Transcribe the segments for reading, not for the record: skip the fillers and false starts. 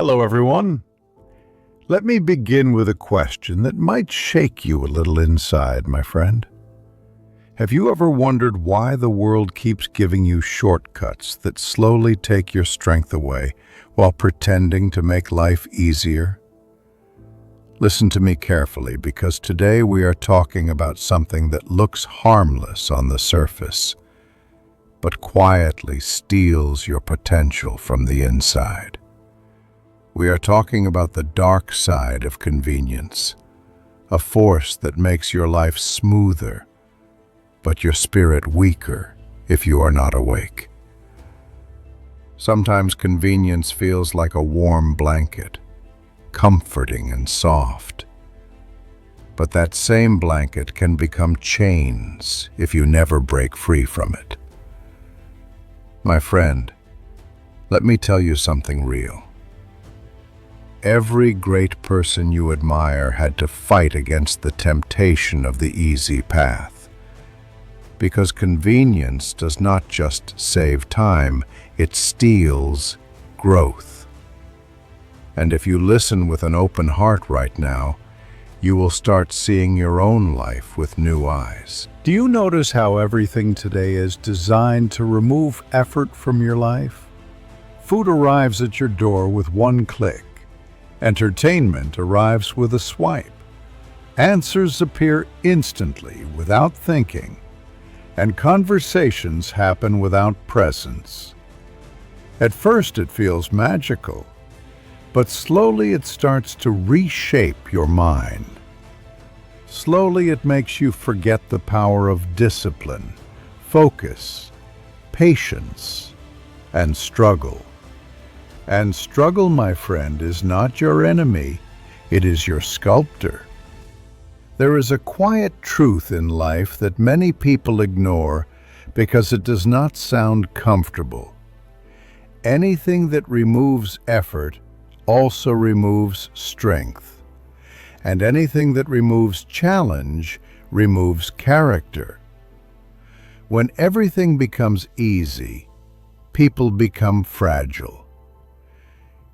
Hello, everyone. Let me begin with a question that might shake you a little inside, my friend. Have you ever wondered why the world keeps giving you shortcuts that slowly take your strength away while pretending to make life easier? Listen to me carefully, because today we are talking about something that looks harmless on the surface, but quietly steals your potential from the inside. We are talking about the dark side of convenience, a force that makes your life smoother, but your spirit weaker if you are not awake. Sometimes convenience feels like a warm blanket, comforting and soft. But that same blanket can become chains if you never break free from it. My friend, let me tell you something real. Every great person you admire had to fight against the temptation of the easy path. Because convenience does not just save time, it steals growth. And if you listen with an open heart right now, you will start seeing your own life with new eyes. Do you notice how everything today is designed to remove effort from your life? Food arrives at your door with one click. Entertainment arrives with a swipe. Answers appear instantly without thinking, and conversations happen without presence. At first it feels magical, but slowly it starts to reshape your mind. Slowly it makes you forget the power of discipline, focus, patience, and struggle. And struggle, my friend, is not your enemy, it is your sculptor. There is a quiet truth in life that many people ignore because it does not sound comfortable. Anything that removes effort also removes strength. And anything that removes challenge removes character. When everything becomes easy, people become fragile.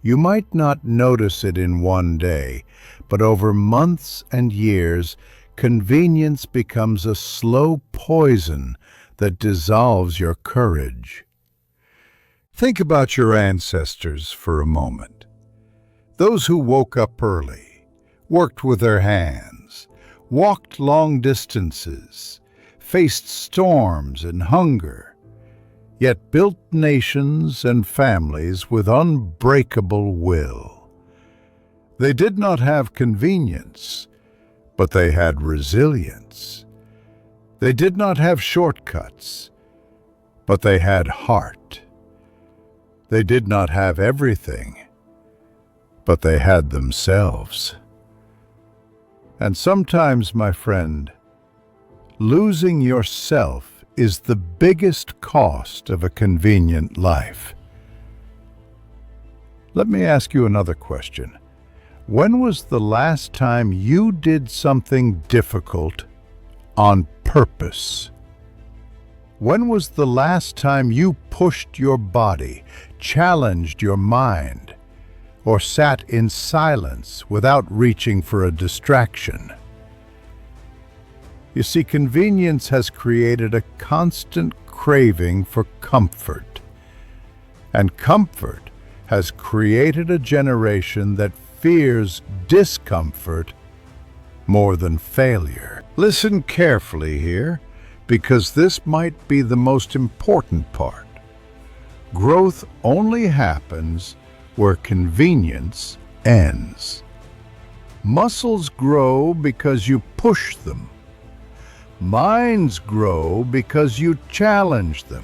You might not notice it in one day, but over months and years, convenience becomes a slow poison that dissolves your courage. Think about your ancestors for a moment. Those who woke up early, worked with their hands, walked long distances, faced storms and hunger, yet built nations and families with unbreakable will. They did not have convenience, but they had resilience. They did not have shortcuts, but they had heart. They did not have everything, but they had themselves. And sometimes, my friend, losing yourself is the biggest cost of a convenient life. Let me ask you another question. When was the last time you did something difficult on purpose? When was the last time you pushed your body, challenged your mind, or sat in silence without reaching for a distraction? You see, convenience has created a constant craving for comfort. And comfort has created a generation that fears discomfort more than failure. Listen carefully here, because this might be the most important part. Growth only happens where convenience ends. Muscles grow because you push them. Minds grow because you challenge them.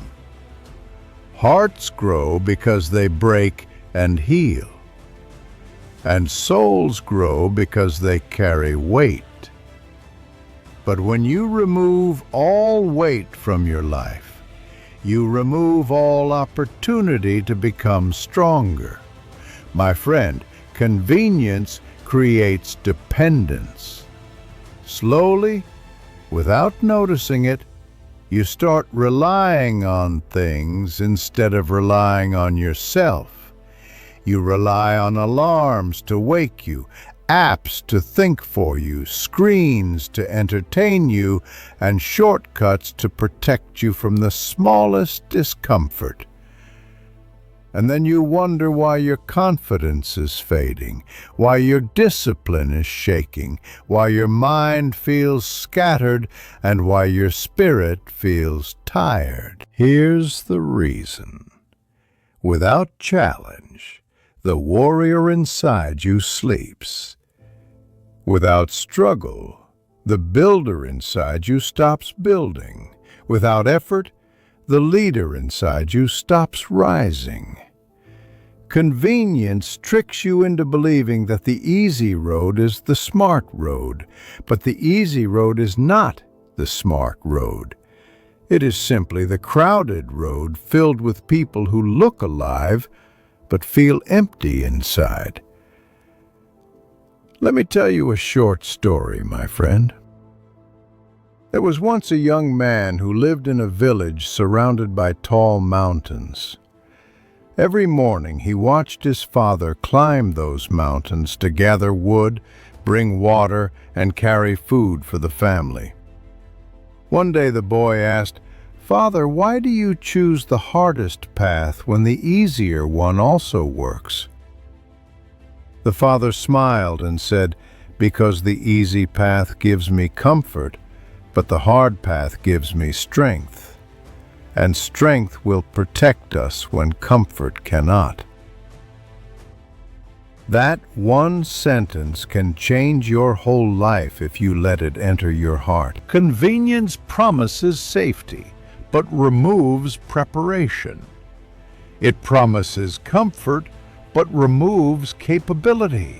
Hearts grow because they break and heal. And souls grow because they carry weight. But when you remove all weight from your life, you remove all opportunity to become stronger. My friend, convenience creates dependence. Slowly, without noticing it, you start relying on things instead of relying on yourself. You rely on alarms to wake you, apps to think for you, screens to entertain you, and shortcuts to protect you from the smallest discomfort. And then you wonder why your confidence is fading, why your discipline is shaking, why your mind feels scattered, and why your spirit feels tired. Here's the reason. Without challenge, the warrior inside you sleeps. Without struggle, the builder inside you stops building. Without effort, the leader inside you stops rising. Convenience tricks you into believing that the easy road is the smart road, but the easy road is not the smart road. It is simply the crowded road filled with people who look alive but feel empty inside. Let me tell you a short story, my friend. There was once a young man who lived in a village surrounded by tall mountains. Every morning he watched his father climb those mountains to gather wood, bring water, and carry food for the family. One day the boy asked, "Father, why do you choose the hardest path when the easier one also works?" The father smiled and said, "Because the easy path gives me comfort, but the hard path gives me strength. And strength will protect us when comfort cannot." That one sentence can change your whole life if you let it enter your heart. Convenience promises safety, but removes preparation. It promises comfort, but removes capability.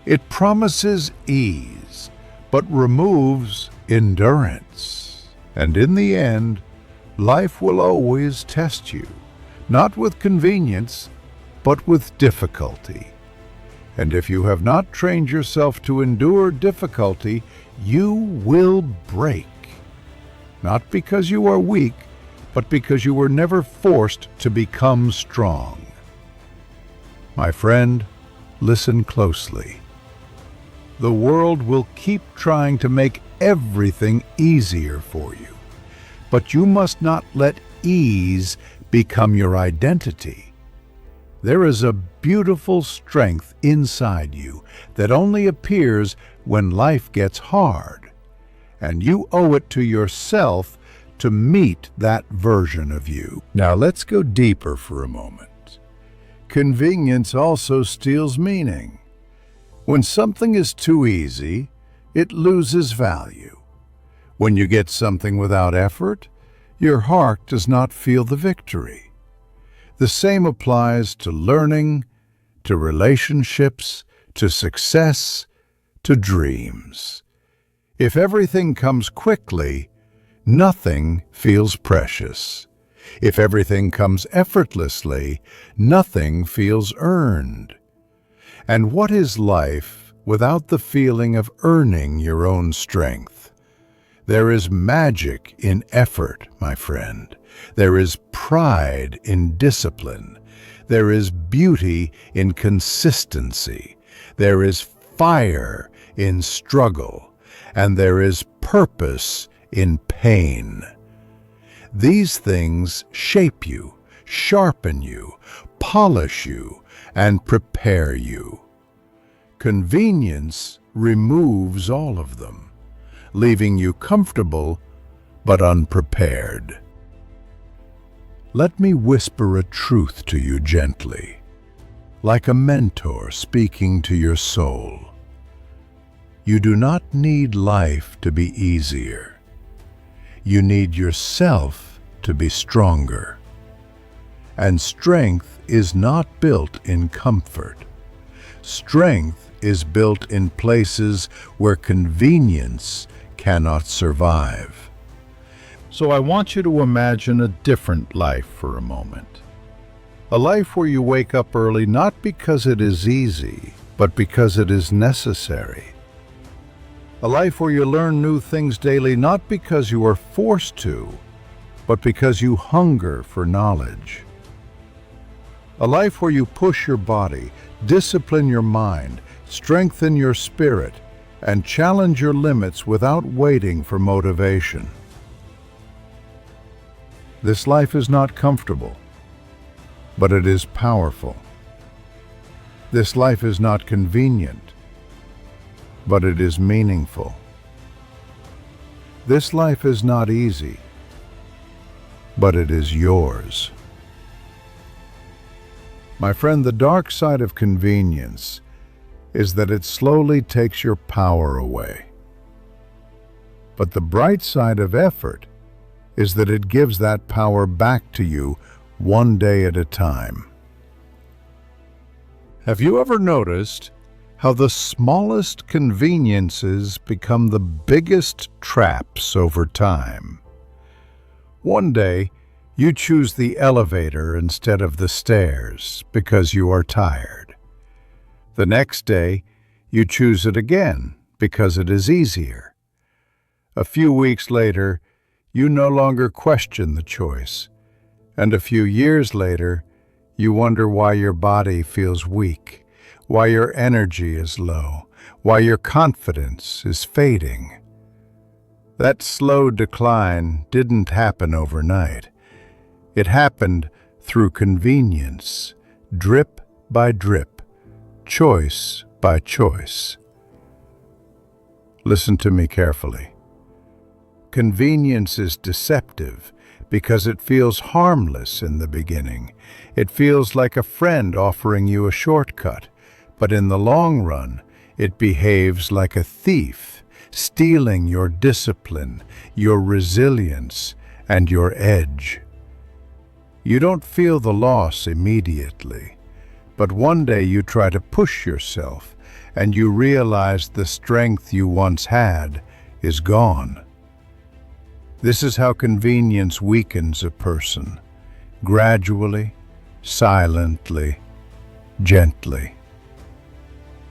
It promises ease, but removes endurance. And in the end, life will always test you, not with convenience, but with difficulty. And if you have not trained yourself to endure difficulty, you will break. Not because you are weak, but because you were never forced to become strong. My friend, listen closely. The world will keep trying to make everything easier for you. But you must not let ease become your identity. There is a beautiful strength inside you that only appears when life gets hard, and you owe it to yourself to meet that version of you. Now let's go deeper for a moment. Convenience also steals meaning. When something is too easy, it loses value. When you get something without effort, your heart does not feel the victory. The same applies to learning, to relationships, to success, to dreams. If everything comes quickly, nothing feels precious. If everything comes effortlessly, nothing feels earned. And what is life without the feeling of earning your own strength? There is magic in effort, my friend. There is pride in discipline. There is beauty in consistency. There is fire in struggle. And there is purpose in pain. These things shape you, sharpen you, polish you, and prepare you. Convenience removes all of them, leaving you comfortable but unprepared. Let me whisper a truth to you gently, like a mentor speaking to your soul. You do not need life to be easier. You need yourself to be stronger. And strength is not built in comfort. Strength is built in places where convenience cannot survive. So I want you to imagine a different life for a moment. A life where you wake up early not because it is easy, but because it is necessary. A life where you learn new things daily not because you are forced to, but because you hunger for knowledge. A life where you push your body, discipline your mind, strengthen your spirit, and challenge your limits without waiting for motivation. This life is not comfortable, but it is powerful. This life is not convenient, but it is meaningful. This life is not easy, but it is yours. My friend, the dark side of convenience is that it slowly takes your power away. But the bright side of effort is that it gives that power back to you one day at a time. Have you ever noticed how the smallest conveniences become the biggest traps over time? One day, you choose the elevator instead of the stairs because you are tired. The next day, you choose it again because it is easier. A few weeks later, you no longer question the choice, and a few years later, you wonder why your body feels weak, why your energy is low, why your confidence is fading. That slow decline didn't happen overnight. It happened through convenience, drip by drip, choice by choice. Listen to me carefully. Convenience is deceptive because it feels harmless in the beginning. It feels like a friend offering you a shortcut, but in the long run, it behaves like a thief, stealing your discipline, your resilience, and your edge. You don't feel the loss immediately, but one day you try to push yourself, and you realize the strength you once had is gone. This is how convenience weakens a person, gradually, silently, gently.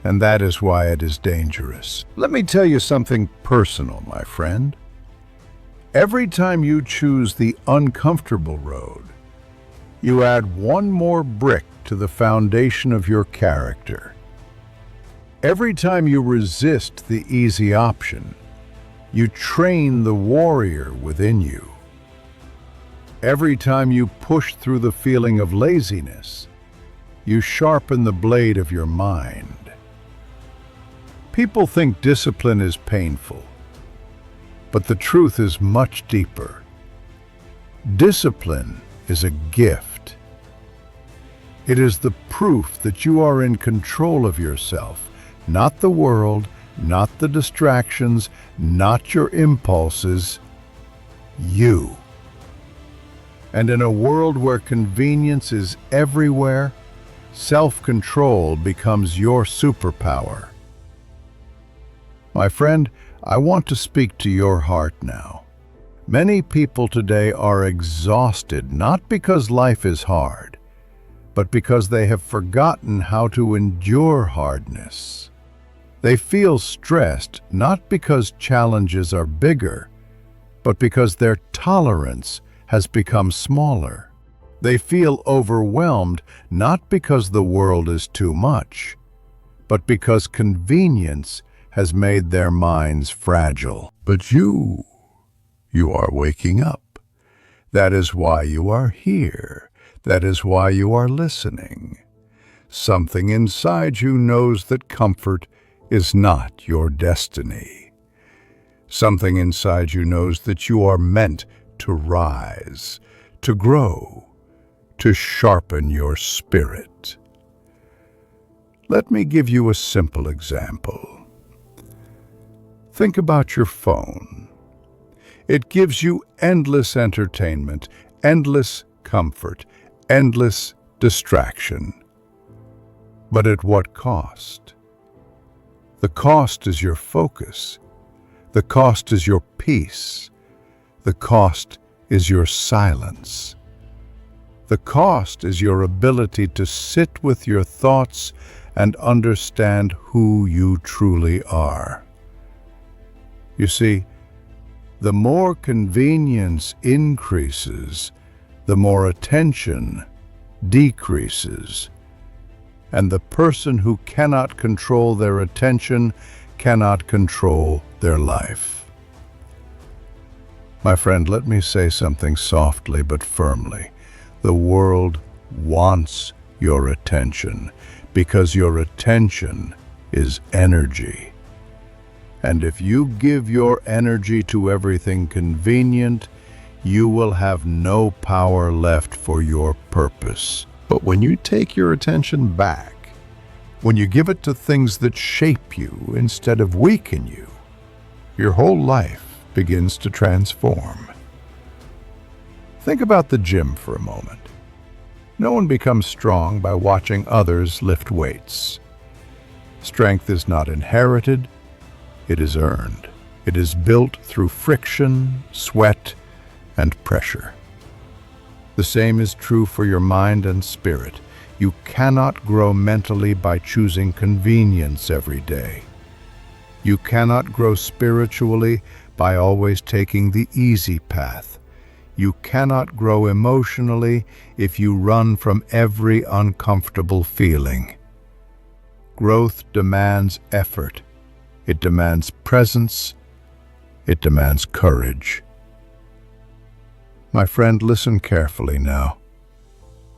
And that is why it is dangerous. Let me tell you something personal, my friend. Every time you choose the uncomfortable road, you add one more brick to the foundation of your character. Every time you resist the easy option, you train the warrior within you. Every time you push through the feeling of laziness, you sharpen the blade of your mind. People think discipline is painful, but the truth is much deeper. Discipline is a gift. It is the proof that you are in control of yourself, not the world, not the distractions, not your impulses, you. And in a world where convenience is everywhere, self-control becomes your superpower. My friend, I want to speak to your heart now. Many people today are exhausted not because life is hard, but because they have forgotten how to endure hardness. They feel stressed not because challenges are bigger, but because their tolerance has become smaller. They feel overwhelmed not because the world is too much, but because convenience has made their minds fragile. But you are waking up. That is why you are here. That is why you are listening. Something inside you knows that comfort is not your destiny. Something inside you knows that you are meant to rise, to grow, to sharpen your spirit. Let me give you a simple example. Think about your phone. It gives you endless entertainment, endless comfort, endless distraction. But at what cost? The cost is your focus. The cost is your peace. The cost is your silence. The cost is your ability to sit with your thoughts and understand who you truly are. You see, the more convenience increases, the more attention decreases. And the person who cannot control their attention cannot control their life. My friend, let me say something softly but firmly. The world wants your attention because your attention is energy. And if you give your energy to everything convenient, you will have no power left for your purpose. But when you take your attention back, when you give it to things that shape you instead of weaken you, your whole life begins to transform. Think about the gym for a moment. No one becomes strong by watching others lift weights. Strength is not inherited, it is earned. It is built through friction, sweat, and pressure. The same is true for your mind and spirit. You cannot grow mentally by choosing convenience every day. You cannot grow spiritually by always taking the easy path. You cannot grow emotionally if you run from every uncomfortable feeling. Growth demands effort. It demands presence. It demands courage. My friend, listen carefully now,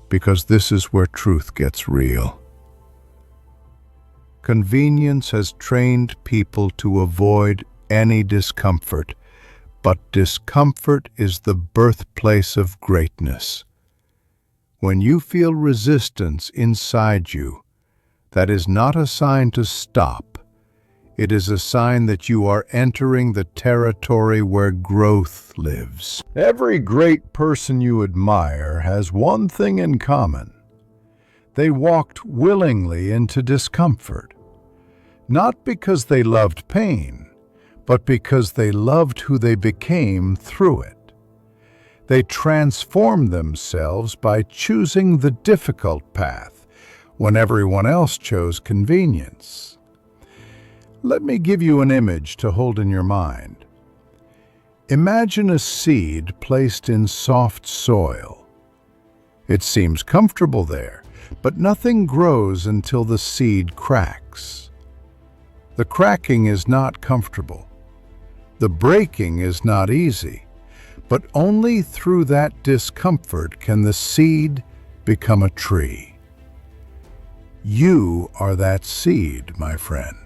because this is where truth gets real. Convenience has trained people to avoid any discomfort, but discomfort is the birthplace of greatness. When you feel resistance inside you, that is not a sign to stop. It is a sign that you are entering the territory where growth lives. Every great person you admire has one thing in common. They walked willingly into discomfort, not because they loved pain, but because they loved who they became through it. They transformed themselves by choosing the difficult path when everyone else chose convenience. Let me give you an image to hold in your mind. Imagine a seed placed in soft soil. It seems comfortable there, but nothing grows until the seed cracks. The cracking is not comfortable. The breaking is not easy, but only through that discomfort can the seed become a tree. You are that seed, my friend.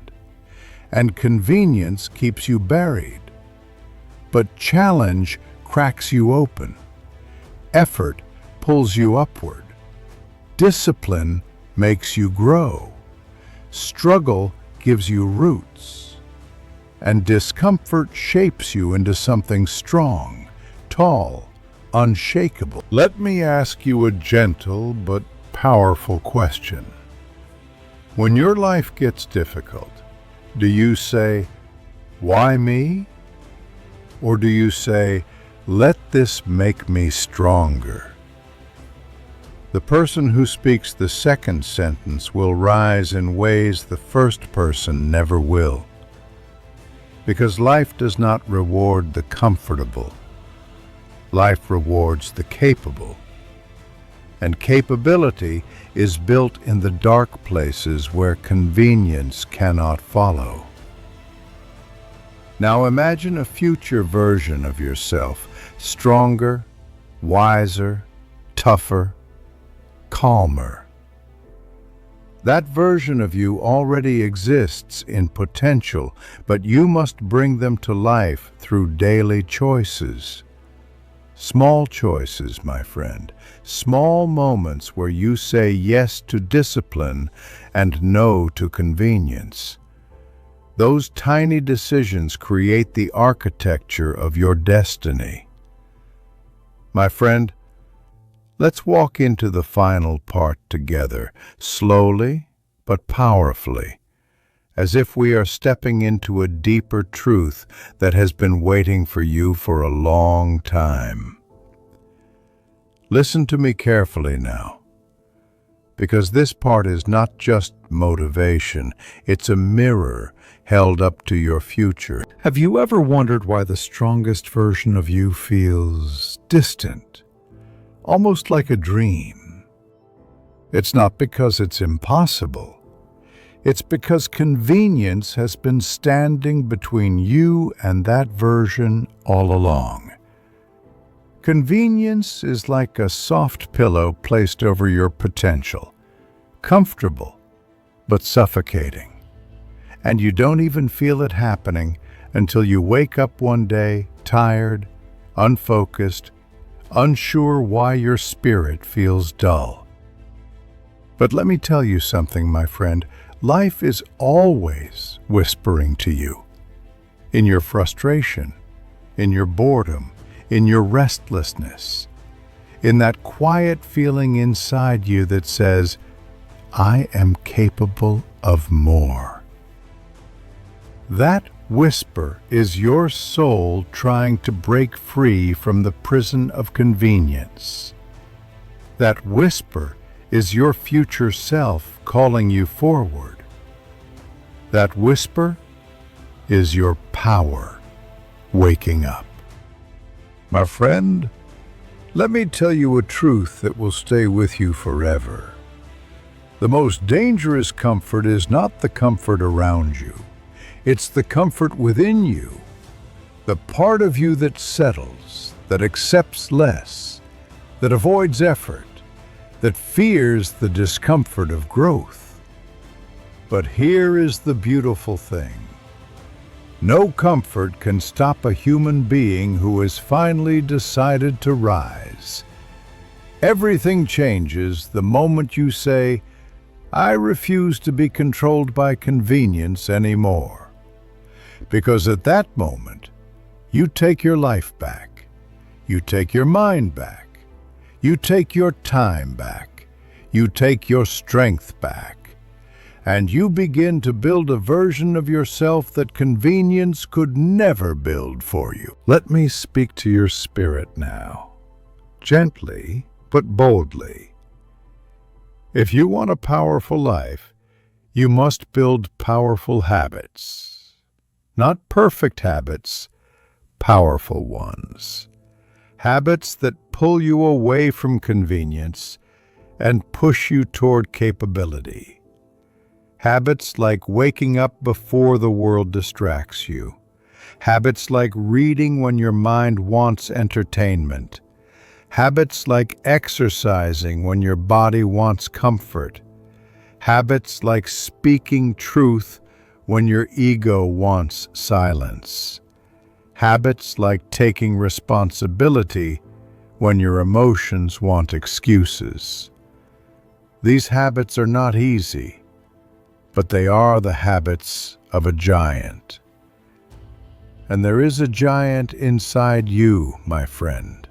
And convenience keeps you buried. But challenge cracks you open. Effort pulls you upward. Discipline makes you grow. Struggle gives you roots. And discomfort shapes you into something strong, tall, unshakable. Let me ask you a gentle but powerful question. When your life gets difficult, do you say, "Why me?" Or do you say, "Let this make me stronger"? The person who speaks the second sentence will rise in ways the first person never will. Because life does not reward the comfortable. Life rewards the capable. And capability is built in the dark places where convenience cannot follow. Now imagine a future version of yourself, stronger, wiser, tougher, calmer. That version of you already exists in potential, but you must bring them to life through daily choices. Small choices, my friend. Small moments where you say yes to discipline and no to convenience. Those tiny decisions create the architecture of your destiny. My friend, let's walk into the final part together, slowly but powerfully, as if we are stepping into a deeper truth that has been waiting for you for a long time. Listen to me carefully now, because this part is not just motivation, it's a mirror held up to your future. Have you ever wondered why the strongest version of you feels distant, almost like a dream? It's not because it's impossible. It's because convenience has been standing between you and that version all along. Convenience is like a soft pillow placed over your potential, comfortable but suffocating. And you don't even feel it happening until you wake up one day tired, unfocused, unsure why your spirit feels dull. But let me tell you something, my friend. Life is always whispering to you. In your frustration, in your boredom, in your restlessness, in that quiet feeling inside you that says, I am capable of more. That whisper is your soul trying to break free from the prison of convenience. That whisper is your future self calling you forward. That whisper is your power waking up. My friend, let me tell you a truth that will stay with you forever. The most dangerous comfort is not the comfort around you. It's the comfort within you, the part of you that settles, that accepts less, that avoids effort, that fears the discomfort of growth. But here is the beautiful thing. No comfort can stop a human being who has finally decided to rise. Everything changes the moment you say, I refuse to be controlled by convenience anymore. Because at that moment, you take your life back. You take your mind back. You take your time back. You take your strength back. And you begin to build a version of yourself that convenience could never build for you. Let me speak to your spirit now, gently but boldly. If you want a powerful life, you must build powerful habits. Not perfect habits, powerful ones. Habits that pull you away from convenience and push you toward capability. Habits like waking up before the world distracts you. Habits like reading when your mind wants entertainment. Habits like exercising when your body wants comfort. Habits like speaking truth when your ego wants silence. Habits like taking responsibility when your emotions want excuses. These habits are not easy, but they are the habits of a giant. And there is a giant inside you, my friend,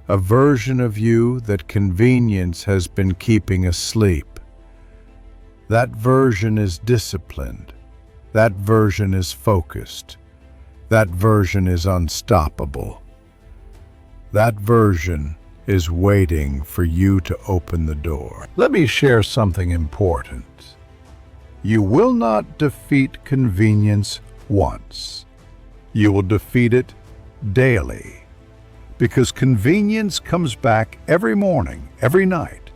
a version of you that convenience has been keeping asleep. That version is disciplined. That version is focused. That version is unstoppable. That version is waiting for you to open the door. Let me share something important. You will not defeat convenience once. You will defeat it daily. Because convenience comes back every morning, every night,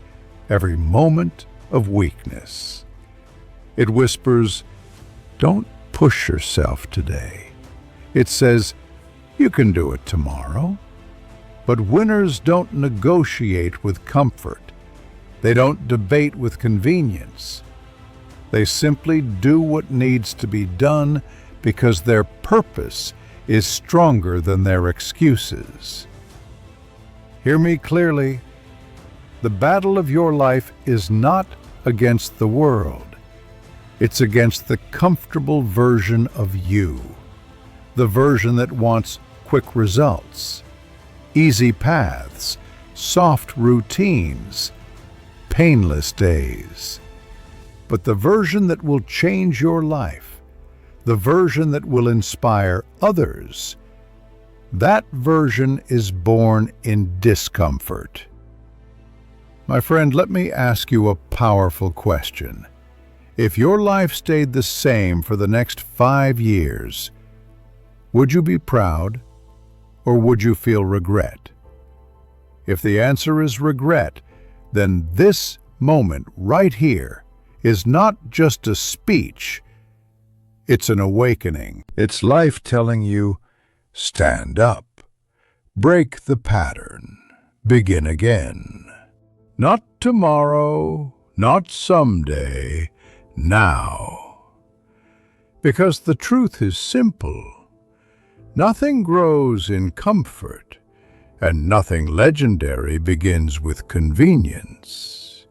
every moment of weakness. It whispers, don't push yourself today. It says, you can do it tomorrow. But winners don't negotiate with comfort. They don't debate with convenience. They simply do what needs to be done because their purpose is stronger than their excuses. Hear me clearly. The battle of your life is not against the world. It's against the comfortable version of you, the version that wants quick results, easy paths, soft routines, painless days. But the version that will change your life, the version that will inspire others, that version is born in discomfort. My friend, let me ask you a powerful question. If your life stayed the same for the next 5 years, would you be proud or would you feel regret? If the answer is regret, then this moment right here is not just a speech, it's an awakening. It's life telling you, stand up, break the pattern, begin again. Not tomorrow, not someday, now. Because the truth is simple. Nothing grows in comfort, and nothing legendary begins with convenience.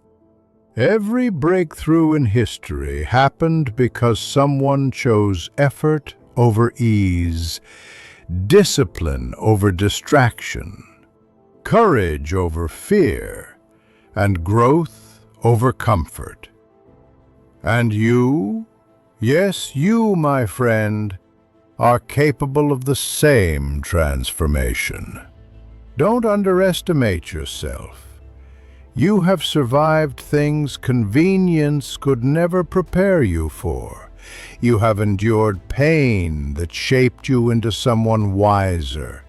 Every breakthrough in history happened because someone chose effort over ease, discipline over distraction, courage over fear, and growth over comfort. And you, yes, you, my friend, are capable of the same transformation. Don't underestimate yourself. You have survived things convenience could never prepare you for. You have endured pain that shaped you into someone wiser.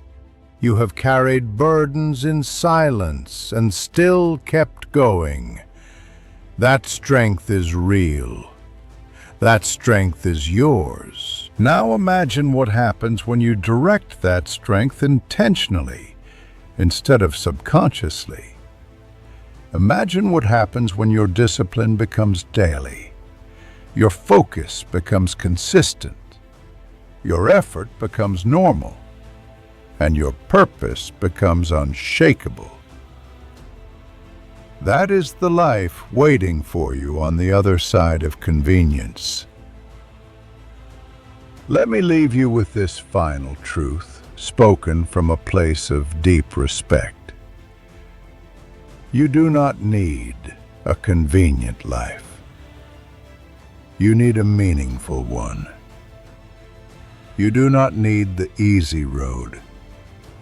You have carried burdens in silence and still kept going. That strength is real. That strength is yours. Now imagine what happens when you direct that strength intentionally instead of subconsciously. Imagine what happens when your discipline becomes daily. Your focus becomes consistent. Your effort becomes normal. And your purpose becomes unshakable. That is the life waiting for you on the other side of convenience. Let me leave you with this final truth, spoken from a place of deep respect. You do not need a convenient life. You need a meaningful one. You do not need the easy road.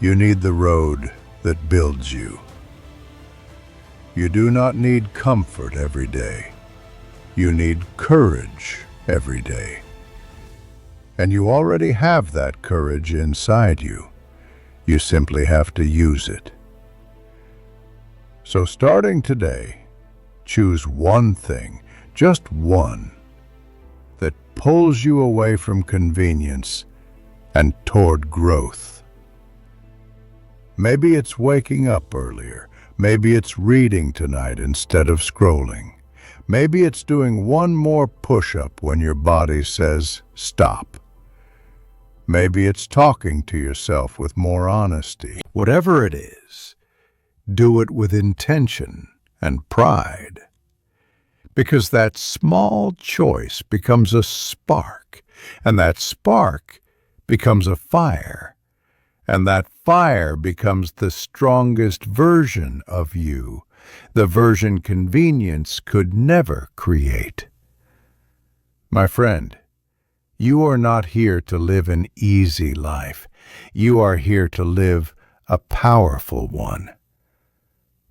You need the road that builds you. You do not need comfort every day. You need courage every day. And you already have that courage inside you. You simply have to use it. So starting today, choose one thing, just one, that pulls you away from convenience and toward growth. Maybe it's waking up earlier. Maybe it's reading tonight instead of scrolling. Maybe it's doing one more push-up when your body says, stop. Maybe it's talking to yourself with more honesty. Whatever it is, do it with intention and pride. Because that small choice becomes a spark, and that spark becomes a fire, and that fire becomes the strongest version of you, the version convenience could never create. My friend, you are not here to live an easy life. You are here to live a powerful one.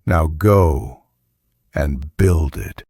Now go and build it.